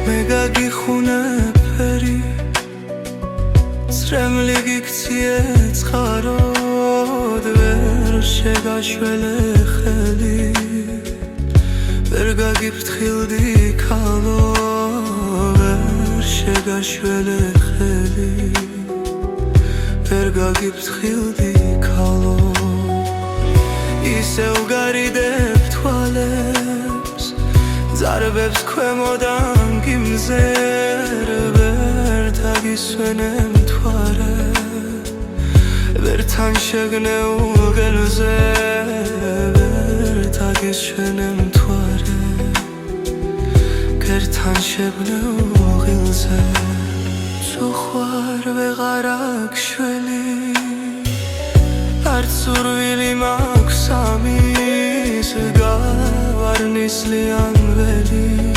მე გაგიხუნებ ფერი წრემლი გიქციე ცხაროდ ვერ შეგაშველე ხელი ვერ გაგიფრთხილდი ქალო ვერ შეგაშველე ხელი ვერ გაგიფრთხილდი ქალო ისევ გარიდებ თვალებს ზარბებს ქვემოდან გიმზერ ვერ თაგისვენებ მთვარე ვერ თან შეგნეულ გელზე ვერ თაგისვენებ მთვარე გერთან შეგნეულ ღილზე თუ ხوار ვეღარ აქვს შველი არც სურვილი მაქვს ამის გავარნისლიან ველი